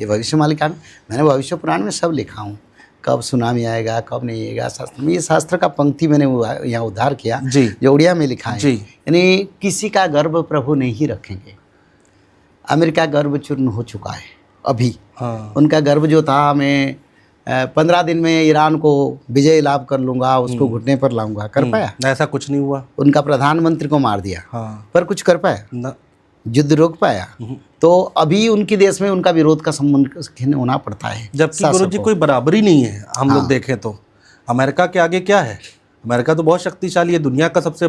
ये भविष्यवाणी का मैंने भविष्य पुराण में सब लिखा हूँ, कब सुनामी आएगा कब नहीं आएगा। शास्त्र में ये शास्त्र का पंक्ति मैंने यहाँ उद्धार किया जी, जो उड़िया में लिखा है। जी, यानी किसी का गर्व प्रभु नहीं रखेंगे। अमेरिका गर्व चूर्ण हो चुका है अभी। हाँ, उनका गर्व जो था, मैं 15 दिन में ईरान को विजय लाभ कर लूँगा, उसको घुटने पर लाऊंगा, कर पाया? ऐसा कुछ नहीं हुआ। उनका प्रधानमंत्री को मार दिया, हाँ, पर कुछ कर पाया? न, युद्ध रोक पाया? तो अभी उनके देश में उनका विरोध का संबंध होना पड़ता है। जबकि गुरुजी कोई बराबरी नहीं है। हम लोग देखें तो अमेरिका के आगे क्या है? अमेरिका तो बहुत शक्तिशाली है, दुनिया का सबसे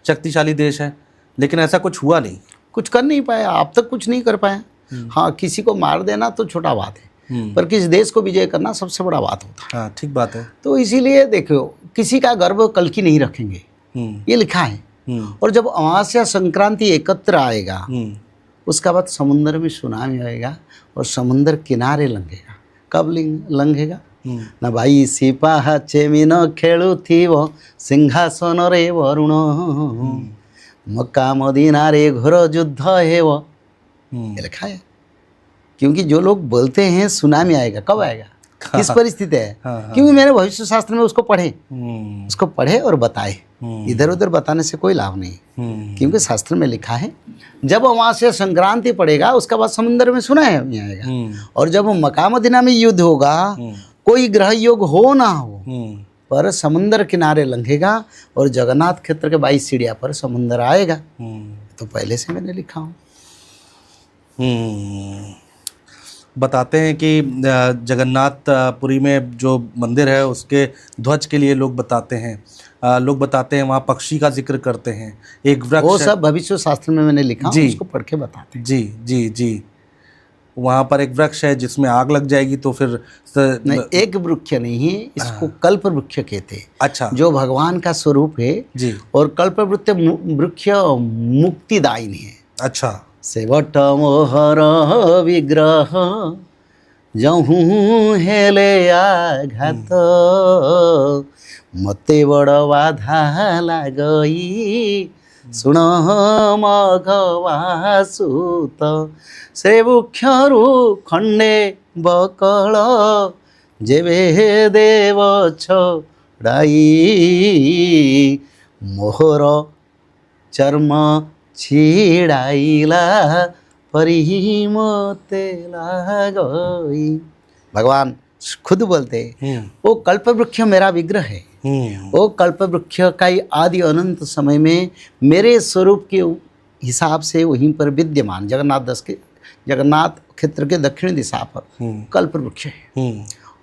शक्तिशाली देश है, लेकिन ऐसा कुछ हुआ नहीं, कुछ कर नहीं पाया, अब तक कुछ नहीं कर पाया। हाँ, किसी को मार देना तो छोटा बात है, पर किसी देश को विजय करना सबसे बड़ा बात होता है। हाँ, ठीक बात है। तो इसीलिए देखो, किसी का गर्व कल की नहीं रखेंगे, ये लिखा है। और जब अमावस्या संक्रांति एकत्र आएगा, उसका बाद समुद्र में सुनामी आएगा और समुद्र किनारे लंघेगा। कब लंघेगा? ना भाई सिपाहा चेमिन खेलु थीव सिंहासन रे वरुण, मक्का मदीना रे घोर युद्ध है वो, ये लिखा है। क्योंकि जो लोग बोलते हैं सुनामी आएगा, कब आएगा, किस परिस्थिति है, क्योंकि मैंने भविष्य शास्त्र में उसको पढ़े और बताए। इधर उधर बताने से कोई लाभ नहीं, क्योंकि शास्त्र में लिखा है जब वहाँ से संक्रांति पड़ेगा उसका बाद समुद्र में सुनामी आएगा। और जब मक्का मदीना में युद्ध होगा, कोई ग्रह योग हो ना हो, पर समुद्र किनारे लंघेगा और जगन्नाथ क्षेत्र के 22 सीढ़िया पर समुद्र आएगा। तो पहले से मैंने लिखा हूँ। बताते हैं कि जगन्नाथपुरी में जो मंदिर है उसके ध्वज के लिए लोग बताते हैं वहाँ पक्षी का जिक्र करते हैं, एक वृक्ष, वो सब भविष्य शास्त्र में मैंने लिखा, उसको पढ़ के बताते हैं। जी जी जी, वहाँ पर एक वृक्ष है जिसमें आग लग जाएगी तो फिर नहीं, एक वृक्ष नहीं है, इसको कल्प वृक्ष कहते हैं। अच्छा, जो जो भगवान का स्वरूप है जी, और कल्प वृक्ष मुक्तिदायिनी है। अच्छा, सेवट मोहर विग्रह जहूँ हेले आघात, मते बड़ बाधा लागई शुण मघवा सुत, से वृक्षरु खंडे बकल जेबे देव छड़ाई, मोहर चर्म छिड़ाइला परी मोते लागई। भगवान खुद बोलते हैं वो कल्प वृक्ष मेरा विग्रह है। वो कल्प वृक्ष का ही आदि अनंत समय में मेरे स्वरूप के हिसाब से वहीं पर विद्यमान जगन्नाथ क्षेत्र के दक्षिण दिशा पर कल्प वृक्ष है।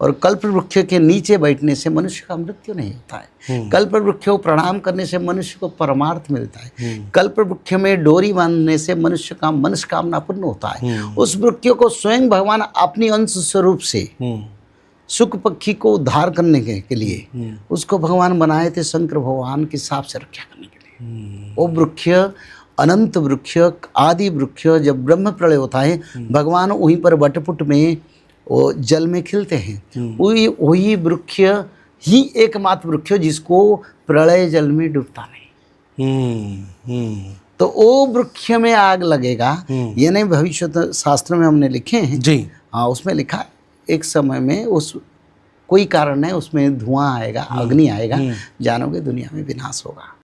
और कल्प वृक्ष के नीचे बैठने से मनुष्य का मृत्यु नहीं होता है। कल्प वृक्ष को प्रणाम करने से मनुष्य को परमार्थ मिलता है। कल्प वृक्ष में डोरी बांधने से मनुष्य का मनस्कामना पूर्ण होता है। उस वृक्ष को स्वयं भगवान अपनी अंश स्वरूप से सुख पक्षी को उद्धार करने के लिए उसको भगवान बनाए थे, शंकर भगवान के हिसाब से रक्षा करने के लिए। वो वृक्ष अनंत वृक्ष, आदि वृक्ष, जब ब्रह्म प्रलय होता है भगवान वहीं पर वटपुट में वो जल में खिलते हैं। वही वृक्ष ही एकमात्र वृक्ष जिसको प्रलय जल में डूबता नहीं। तो वो वृक्ष में आग लगेगा, ये नहीं भविष्य शास्त्र में हमने लिखे हैं जी। हाँ, उसमें लिखा है एक समय में उस कोई कारण है उसमें धुआं आएगा, अग्नि आएगा, जानोगे दुनिया में विनाश होगा।